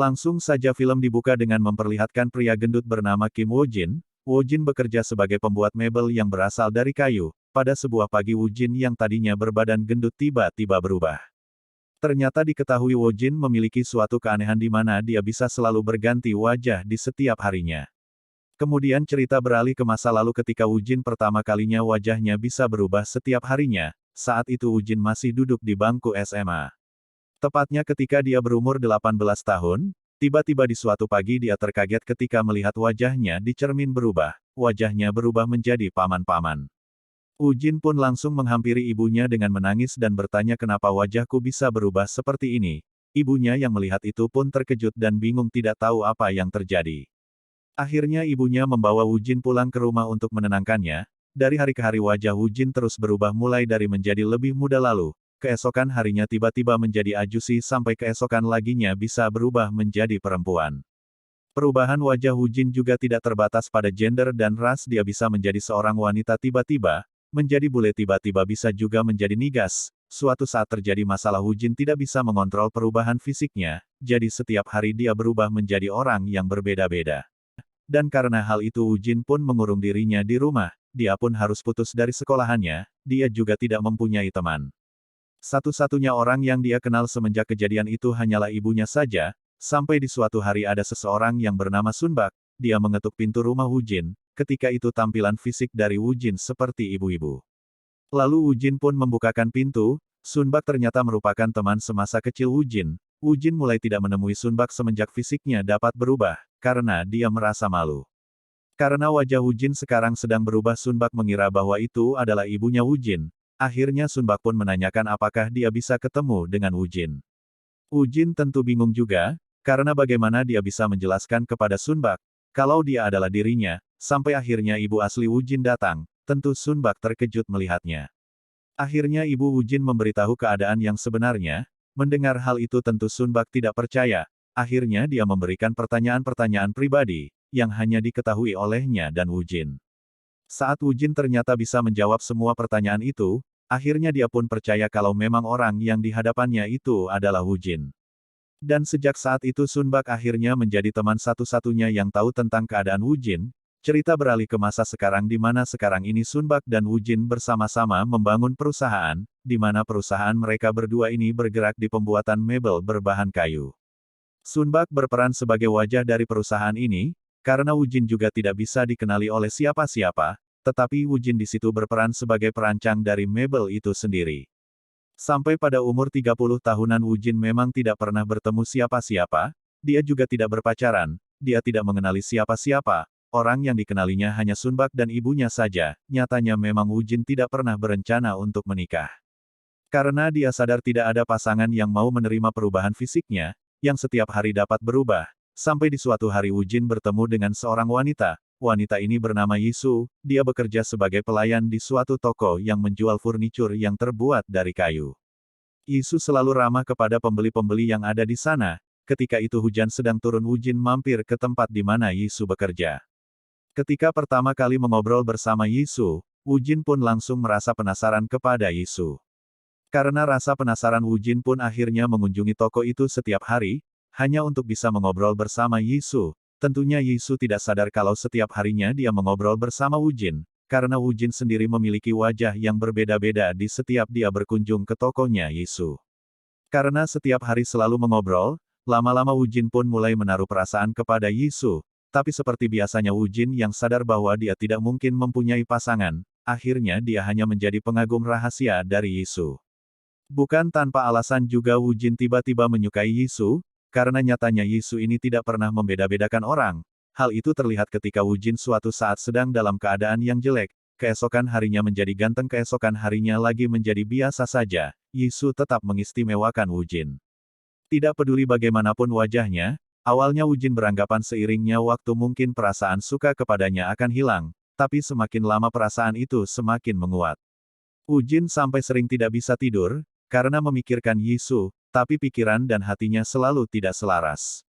Langsung saja film dibuka dengan memperlihatkan pria gendut bernama Kim Woo-jin. Woo-jin bekerja sebagai pembuat mebel yang berasal dari kayu. Pada sebuah pagi Woo-jin yang tadinya berbadan gendut tiba-tiba berubah. Ternyata diketahui Woo-jin memiliki suatu keanehan di mana dia bisa selalu berganti wajah di setiap harinya. Kemudian cerita beralih ke masa lalu ketika Woo-jin pertama kalinya wajahnya bisa berubah setiap harinya. Saat itu Woo-jin masih duduk di bangku SMA. Tepatnya ketika dia berumur 18 tahun, tiba-tiba di suatu pagi dia terkaget ketika melihat wajahnya di cermin berubah. Wajahnya berubah menjadi paman-paman. Woo-jin pun langsung menghampiri ibunya dengan menangis dan bertanya kenapa wajahku bisa berubah seperti ini. Ibunya yang melihat itu pun terkejut dan bingung tidak tahu apa yang terjadi. Akhirnya ibunya membawa Woo-jin pulang ke rumah untuk menenangkannya. Dari hari ke hari wajah Woo-jin terus berubah mulai dari menjadi lebih muda lalu. Keesokan harinya tiba-tiba menjadi ajusi sampai keesokan laginya bisa berubah menjadi perempuan. Perubahan wajah Woo-jin juga tidak terbatas pada gender dan ras, dia bisa menjadi seorang wanita tiba-tiba, menjadi bule tiba-tiba bisa juga menjadi nigas. Suatu saat terjadi masalah Woo-jin tidak bisa mengontrol perubahan fisiknya, jadi setiap hari dia berubah menjadi orang yang berbeda-beda. Dan karena hal itu Woo-jin pun mengurung dirinya di rumah, dia pun harus putus dari sekolahannya, dia juga tidak mempunyai teman. Satu-satunya orang yang dia kenal semenjak kejadian itu hanyalah ibunya saja, sampai di suatu hari ada seseorang yang bernama Sunbak, dia mengetuk pintu rumah Woo-jin, ketika itu tampilan fisik dari Woo-jin seperti ibu-ibu. Lalu Woo-jin pun membukakan pintu, Sunbak ternyata merupakan teman semasa kecil Woo-jin. Woo-jin mulai tidak menemui Sunbak semenjak fisiknya dapat berubah, karena dia merasa malu. Karena wajah Woo-jin sekarang sedang berubah Sunbak mengira bahwa itu adalah ibunya Woo-jin. Akhirnya Sunbak pun menanyakan apakah dia bisa ketemu dengan Woo-jin. Woo-jin tentu bingung juga, karena bagaimana dia bisa menjelaskan kepada Sunbak, kalau dia adalah dirinya, sampai akhirnya ibu asli Woo-jin datang, tentu Sunbak terkejut melihatnya. Akhirnya ibu Woo-jin memberitahu keadaan yang sebenarnya, mendengar hal itu tentu Sunbak tidak percaya, akhirnya dia memberikan pertanyaan-pertanyaan pribadi, yang hanya diketahui olehnya dan Woo-jin. Saat Woo-jin ternyata bisa menjawab semua pertanyaan itu, akhirnya dia pun percaya kalau memang orang yang di hadapannya itu adalah Woo-jin. Dan sejak saat itu Sunbak akhirnya menjadi teman satu-satunya yang tahu tentang keadaan Woo-jin. Cerita beralih ke masa sekarang di mana sekarang ini Sunbak dan Woo-jin bersama-sama membangun perusahaan, di mana perusahaan mereka berdua ini bergerak di pembuatan mebel berbahan kayu. Sunbak berperan sebagai wajah dari perusahaan ini, karena Woo-jin juga tidak bisa dikenali oleh siapa-siapa, tetapi Woo-jin di situ berperan sebagai perancang dari mebel itu sendiri. Sampai pada umur 30 tahunan Woo-jin memang tidak pernah bertemu siapa-siapa, dia juga tidak berpacaran, dia tidak mengenali siapa-siapa, orang yang dikenalinya hanya Sunbak dan ibunya saja, nyatanya memang Woo-jin tidak pernah berencana untuk menikah. Karena dia sadar tidak ada pasangan yang mau menerima perubahan fisiknya, yang setiap hari dapat berubah, sampai di suatu hari Woo-jin bertemu dengan seorang wanita. Wanita ini bernama Yisu, dia bekerja sebagai pelayan di suatu toko yang menjual furnitur yang terbuat dari kayu. Yisu selalu ramah kepada pembeli-pembeli yang ada di sana. Ketika itu hujan sedang turun Woo-jin mampir ke tempat di mana Yisu bekerja. Ketika pertama kali mengobrol bersama Yisu, Woo-jin pun langsung merasa penasaran kepada Yisu. Karena rasa penasaran Woo-jin pun akhirnya mengunjungi toko itu setiap hari, hanya untuk bisa mengobrol bersama Yisu. Tentunya Yisu tidak sadar kalau setiap harinya dia mengobrol bersama Woo-jin, karena Woo-jin sendiri memiliki wajah yang berbeda-beda di setiap dia berkunjung ke tokonya Yisu. Karena setiap hari selalu mengobrol, lama-lama Woo-jin pun mulai menaruh perasaan kepada Yisu, tapi seperti biasanya Woo-jin yang sadar bahwa dia tidak mungkin mempunyai pasangan, akhirnya dia hanya menjadi pengagum rahasia dari Yisu. Bukan tanpa alasan juga Woo-jin tiba-tiba menyukai Yisu, karena nyatanya Yisu ini tidak pernah membeda-bedakan orang. Hal itu terlihat ketika Woo-jin suatu saat sedang dalam keadaan yang jelek, keesokan harinya menjadi ganteng, keesokan harinya lagi menjadi biasa saja, Yisu tetap mengistimewakan Woo-jin. Tidak peduli bagaimanapun wajahnya, awalnya Woo-jin beranggapan seiringnya waktu mungkin perasaan suka kepadanya akan hilang, tapi semakin lama perasaan itu semakin menguat. Woo-jin sampai sering tidak bisa tidur, karena memikirkan Yisu, tapi pikiran dan hatinya selalu tidak selaras.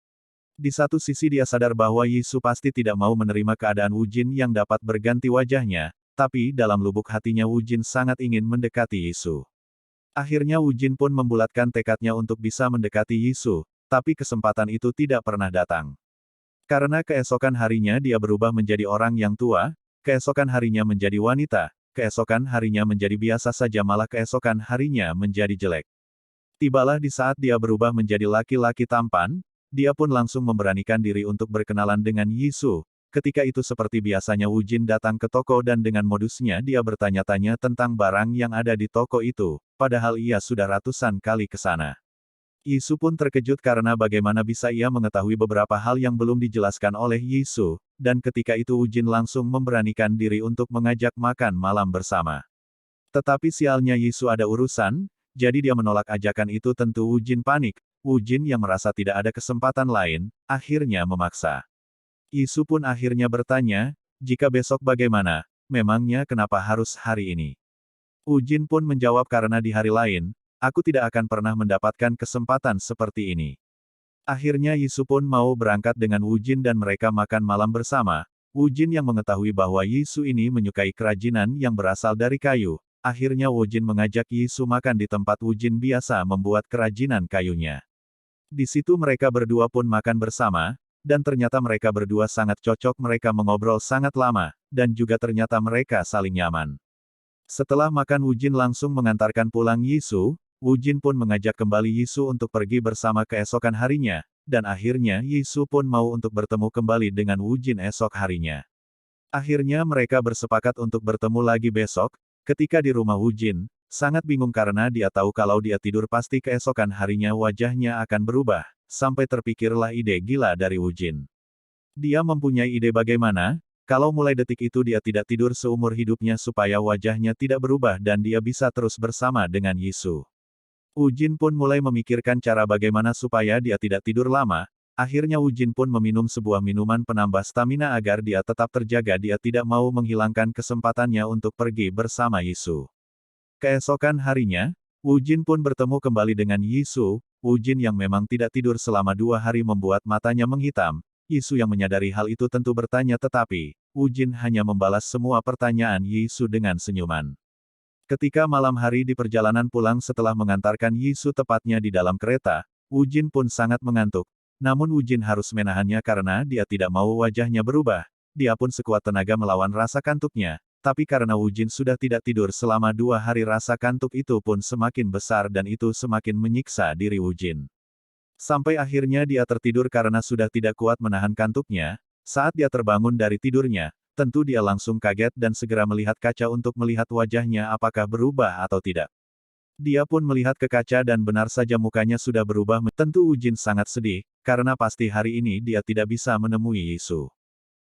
Di satu sisi dia sadar bahwa Yisu pasti tidak mau menerima keadaan Woo-jin yang dapat berganti wajahnya, tapi dalam lubuk hatinya Woo-jin sangat ingin mendekati Yisu. Akhirnya Woo-jin pun membulatkan tekadnya untuk bisa mendekati Yisu, tapi kesempatan itu tidak pernah datang. Karena keesokan harinya dia berubah menjadi orang yang tua, keesokan harinya menjadi wanita, keesokan harinya menjadi biasa saja malah keesokan harinya menjadi jelek. Tibalah di saat dia berubah menjadi laki-laki tampan, dia pun langsung memberanikan diri untuk berkenalan dengan Yisu. Ketika itu seperti biasanya Wu Jin datang ke toko dan dengan modusnya dia bertanya-tanya tentang barang yang ada di toko itu, padahal ia sudah ratusan kali ke sana. Yisu pun terkejut karena bagaimana bisa ia mengetahui beberapa hal yang belum dijelaskan oleh Yisu, dan ketika itu Wu Jin langsung memberanikan diri untuk mengajak makan malam bersama. Tetapi sialnya Yisu ada urusan, jadi dia menolak ajakan itu. Tentu Wu Jin panik. Wu Jin yang merasa tidak ada kesempatan lain, akhirnya memaksa. Yisu pun akhirnya bertanya, jika besok bagaimana, memangnya kenapa harus hari ini? Wu Jin pun menjawab karena di hari lain, aku tidak akan pernah mendapatkan kesempatan seperti ini. Akhirnya Yisu pun mau berangkat dengan Wu Jin dan mereka makan malam bersama. Wu Jin yang mengetahui bahwa Yisu ini menyukai kerajinan yang berasal dari kayu. Akhirnya Wu Jin mengajak Yisu makan di tempat Wu Jin biasa membuat kerajinan kayunya. Di situ mereka berdua pun makan bersama, dan ternyata mereka berdua sangat cocok. Mereka mengobrol sangat lama, dan juga ternyata mereka saling nyaman. Setelah makan Wu Jin langsung mengantarkan pulang Yisu. Wu Jin pun mengajak kembali Yisu untuk pergi bersama keesokan harinya, dan akhirnya Yisu pun mau untuk bertemu kembali dengan Wu Jin esok harinya. Akhirnya mereka bersepakat untuk bertemu lagi besok. Ketika di rumah Wu Jin, sangat bingung karena dia tahu kalau dia tidur pasti keesokan harinya wajahnya akan berubah, sampai terpikirlah ide gila dari Wu Jin. Dia mempunyai ide bagaimana, kalau mulai detik itu dia tidak tidur seumur hidupnya supaya wajahnya tidak berubah dan dia bisa terus bersama dengan Yisu. Wu Jin pun mulai memikirkan cara bagaimana supaya dia tidak tidur lama. Akhirnya Wu Jin pun meminum sebuah minuman penambah stamina agar dia tetap terjaga. Dia tidak mau menghilangkan kesempatannya untuk pergi bersama Yisu. Keesokan harinya, Wu Jin pun bertemu kembali dengan Yisu. Wu Jin yang memang tidak tidur selama 2 hari membuat matanya menghitam. Yisu yang menyadari hal itu tentu bertanya, tetapi Wu Jin hanya membalas semua pertanyaan Yisu dengan senyuman. Ketika malam hari di perjalanan pulang setelah mengantarkan Yisu tepatnya di dalam kereta, Wu Jin pun sangat mengantuk. Namun Wu Jin harus menahannya karena dia tidak mau wajahnya berubah. Dia pun sekuat tenaga melawan rasa kantuknya. Tapi karena Wu Jin sudah tidak tidur selama 2 hari rasa kantuk itu pun semakin besar dan itu semakin menyiksa diri Wu Jin. Sampai akhirnya dia tertidur karena sudah tidak kuat menahan kantuknya. Saat dia terbangun dari tidurnya, tentu dia langsung kaget dan segera melihat kaca untuk melihat wajahnya apakah berubah atau tidak. Dia pun melihat ke kaca dan benar saja mukanya sudah berubah. Tentu Wu Jin sangat sedih, karena pasti hari ini dia tidak bisa menemui Yisu.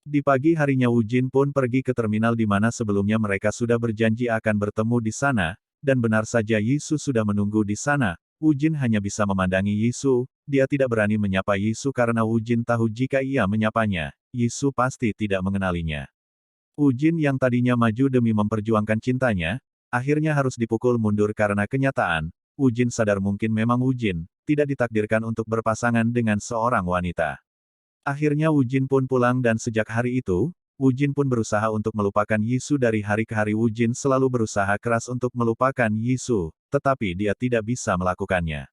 Di pagi harinya Wu Jin pun pergi ke terminal di mana sebelumnya mereka sudah berjanji akan bertemu di sana, dan benar saja Yisu sudah menunggu di sana. Wu Jin hanya bisa memandangi Yisu, dia tidak berani menyapa Yisu karena Wu Jin tahu jika ia menyapanya, Yisu pasti tidak mengenalinya. Wu Jin yang tadinya maju demi memperjuangkan cintanya, akhirnya harus dipukul mundur karena kenyataan. Wu Jin sadar mungkin memang Wu Jin tidak ditakdirkan untuk berpasangan dengan seorang wanita. Akhirnya Wu Jin pun pulang dan sejak hari itu, Wu Jin pun berusaha untuk melupakan Yisu. Dari hari ke hari Wu Jin selalu berusaha keras untuk melupakan Yisu, tetapi dia tidak bisa melakukannya.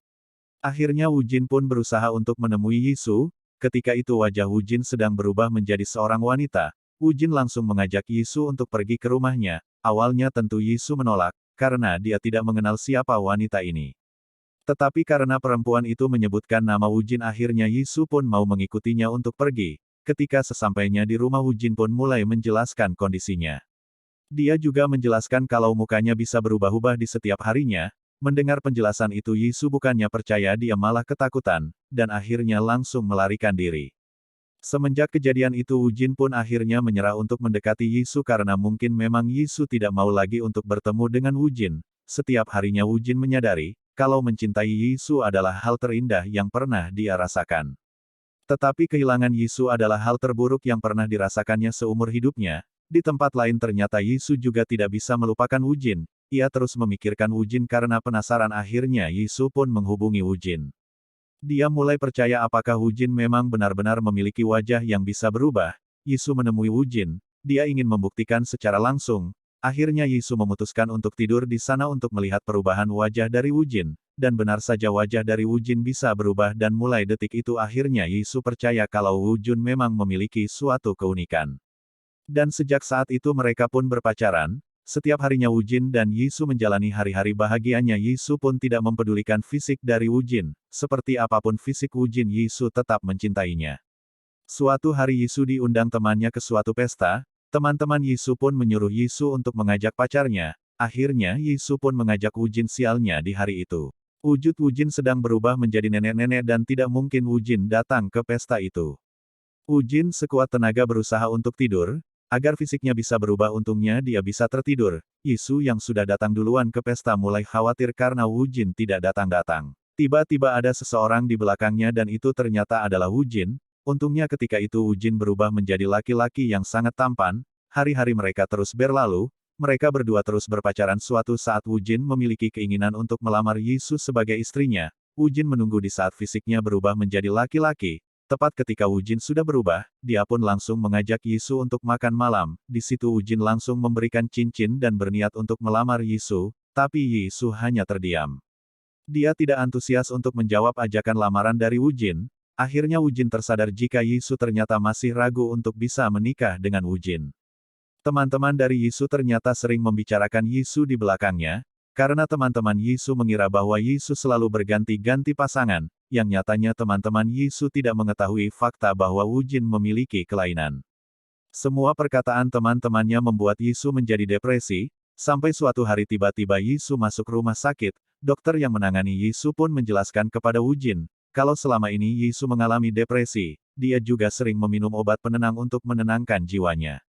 Akhirnya Wu Jin pun berusaha untuk menemui Yisu. Ketika itu wajah Wu Jin sedang berubah menjadi seorang wanita. Wu Jin langsung mengajak Yisu untuk pergi ke rumahnya. Awalnya tentu Yisu menolak, karena dia tidak mengenal siapa wanita ini. Tetapi karena perempuan itu menyebutkan nama Wu Jin akhirnya Yisu pun mau mengikutinya untuk pergi. Ketika sesampainya di rumah Wu Jin pun mulai menjelaskan kondisinya. Dia juga menjelaskan kalau mukanya bisa berubah-ubah di setiap harinya. Mendengar penjelasan itu Yisu bukannya percaya, dia malah ketakutan, dan akhirnya langsung melarikan diri. Semenjak kejadian itu Wu Jin pun akhirnya menyerah untuk mendekati Yisu karena mungkin memang Yisu tidak mau lagi untuk bertemu dengan Wu Jin. Setiap harinya Wu Jin menyadari, kalau mencintai Yisu adalah hal terindah yang pernah dia rasakan. Tetapi kehilangan Yisu adalah hal terburuk yang pernah dirasakannya seumur hidupnya. Di tempat lain ternyata Yisu juga tidak bisa melupakan Wu Jin. Ia terus memikirkan Wu Jin karena penasaran. Akhirnya Yisu pun menghubungi Wu Jin. Dia mulai percaya apakah Wu Jin memang benar-benar memiliki wajah yang bisa berubah. Yisu menemui Wu Jin. Dia ingin membuktikan secara langsung. Akhirnya Yisu memutuskan untuk tidur di sana untuk melihat perubahan wajah dari Wu Jin. dan benar saja wajah dari Wu Jin bisa berubah dan mulai detik itu akhirnya Yisu percaya kalau Wu Jun memang memiliki suatu keunikan. Dan sejak saat itu mereka pun berpacaran, setiap harinya Wu Jin dan Yisu menjalani hari-hari bahagianya. Yisu pun tidak mempedulikan fisik dari Wu Jin, seperti apapun fisik Wu Jin Yisu tetap mencintainya. Suatu hari Yisu diundang temannya ke suatu pesta, teman-teman Yisu pun menyuruh Yisu untuk mengajak pacarnya, akhirnya Yisu pun mengajak Wu Jin sialnya di hari itu. Wujud Wu Jin sedang berubah menjadi nenek-nenek dan tidak mungkin Wu Jin datang ke pesta itu. Wu Jin sekuat tenaga berusaha untuk tidur, agar fisiknya bisa berubah. Untungnya dia bisa tertidur. Yisu yang sudah datang duluan ke pesta mulai khawatir karena Wu Jin tidak datang-datang. Tiba-tiba ada seseorang di belakangnya dan itu ternyata adalah Wu Jin. Untungnya ketika itu Wu Jin berubah menjadi laki-laki yang sangat tampan. Hari-hari mereka terus berlalu. Mereka berdua terus berpacaran. Suatu saat Wu Jin memiliki keinginan untuk melamar Yisu sebagai istrinya. Wu Jin menunggu di saat fisiknya berubah menjadi laki-laki. Tepat ketika Wu Jin sudah berubah, dia pun langsung mengajak Yisu untuk makan malam. Di situ Wu Jin langsung memberikan cincin dan berniat untuk melamar Yisu, tapi Yisu hanya terdiam. Dia tidak antusias untuk menjawab ajakan lamaran dari Wu Jin. Akhirnya Wu Jin tersadar jika Yisu ternyata masih ragu untuk bisa menikah dengan Wu Jin. Teman-teman dari Yisu ternyata sering membicarakan Yisu di belakangnya, karena teman-teman Yisu mengira bahwa Yisu selalu berganti-ganti pasangan, yang nyatanya teman-teman Yisu tidak mengetahui fakta bahwa Wu Jin memiliki kelainan. Semua perkataan teman-temannya membuat Yisu menjadi depresi, sampai suatu hari tiba-tiba Yisu masuk rumah sakit, dokter yang menangani Yisu pun menjelaskan kepada Wu Jin, kalau selama ini Yisu mengalami depresi, dia juga sering meminum obat penenang untuk menenangkan jiwanya.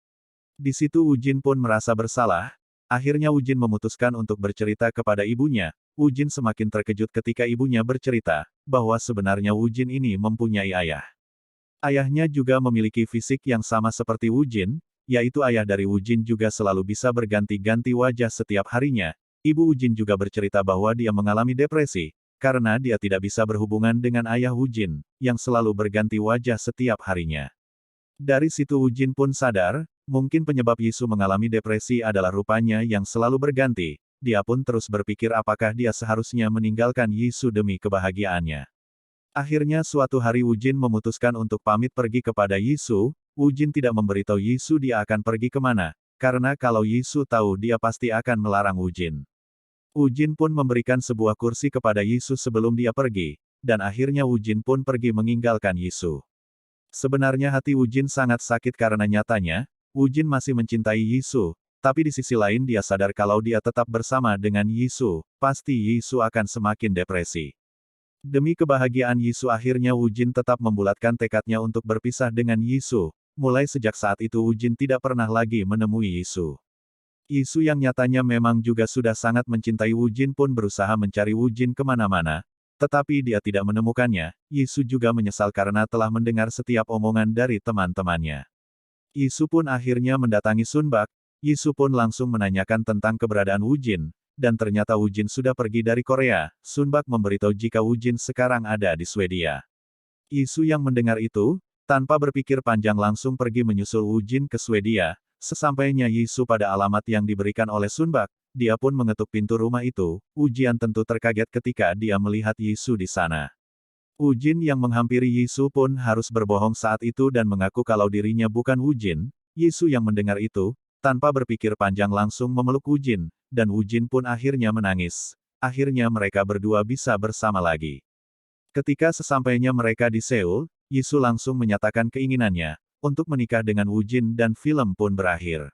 Di situ Wu Jin pun merasa bersalah. Akhirnya Wu Jin memutuskan untuk bercerita kepada ibunya. Wu Jin semakin terkejut ketika ibunya bercerita, bahwa sebenarnya Wu Jin ini mempunyai ayah. Ayahnya juga memiliki fisik yang sama seperti Wu Jin, yaitu ayah dari Wu Jin juga selalu bisa berganti-ganti wajah setiap harinya. Ibu Wu Jin juga bercerita bahwa dia mengalami depresi, karena dia tidak bisa berhubungan dengan ayah Wu Jin, yang selalu berganti wajah setiap harinya. Dari situ Wu Jin pun sadar, mungkin penyebab Yisu mengalami depresi adalah rupanya yang selalu berganti. Dia pun terus berpikir apakah dia seharusnya meninggalkan Yisu demi kebahagiaannya. Akhirnya suatu hari Wu Jin memutuskan untuk pamit pergi kepada Yisu. Wu Jin tidak memberitahu Yisu dia akan pergi kemana, karena kalau Yisu tahu dia pasti akan melarang Wu Jin. Wu Jin pun memberikan sebuah kursi kepada Yisu sebelum dia pergi, dan akhirnya Wu Jin pun pergi meninggalkan Yisu. Sebenarnya hati Wu Jin sangat sakit karena nyatanya, Wu Jin masih mencintai Yisu, tapi di sisi lain dia sadar kalau dia tetap bersama dengan Yisu, pasti Yisu akan semakin depresi. Demi kebahagiaan Yisu akhirnya Wu Jin tetap membulatkan tekadnya untuk berpisah dengan Yisu. Mulai sejak saat itu Wu Jin tidak pernah lagi menemui Yisu. Yisu yang nyatanya memang juga sudah sangat mencintai Wu Jin pun berusaha mencari Wu Jin kemana-mana, tetapi dia tidak menemukannya. Yisu juga menyesal karena telah mendengar setiap omongan dari teman-temannya. Yisu pun akhirnya mendatangi Sun Bak. Yisu pun langsung menanyakan tentang keberadaan Wu Jin, dan ternyata Wu Jin sudah pergi dari Korea. Sun Bak memberitahu jika Wu Jin sekarang ada di Swedia. Yisu yang mendengar itu, tanpa berpikir panjang langsung pergi menyusul Wu Jin ke Swedia. Sesampainya Yisu pada alamat yang diberikan oleh Sun Bak, dia pun mengetuk pintu rumah itu. Wu Jian tentu terkaget ketika dia melihat Yisu di sana. Wu Jin yang menghampiri Yisu pun harus berbohong saat itu dan mengaku kalau dirinya bukan Wu Jin. Yisu yang mendengar itu, tanpa berpikir panjang langsung memeluk Wu Jin, dan Wu Jin pun akhirnya menangis. Akhirnya mereka berdua bisa bersama lagi. Ketika sesampainya mereka di Seoul, Yisu langsung menyatakan keinginannya untuk menikah dengan Wu Jin dan film pun berakhir.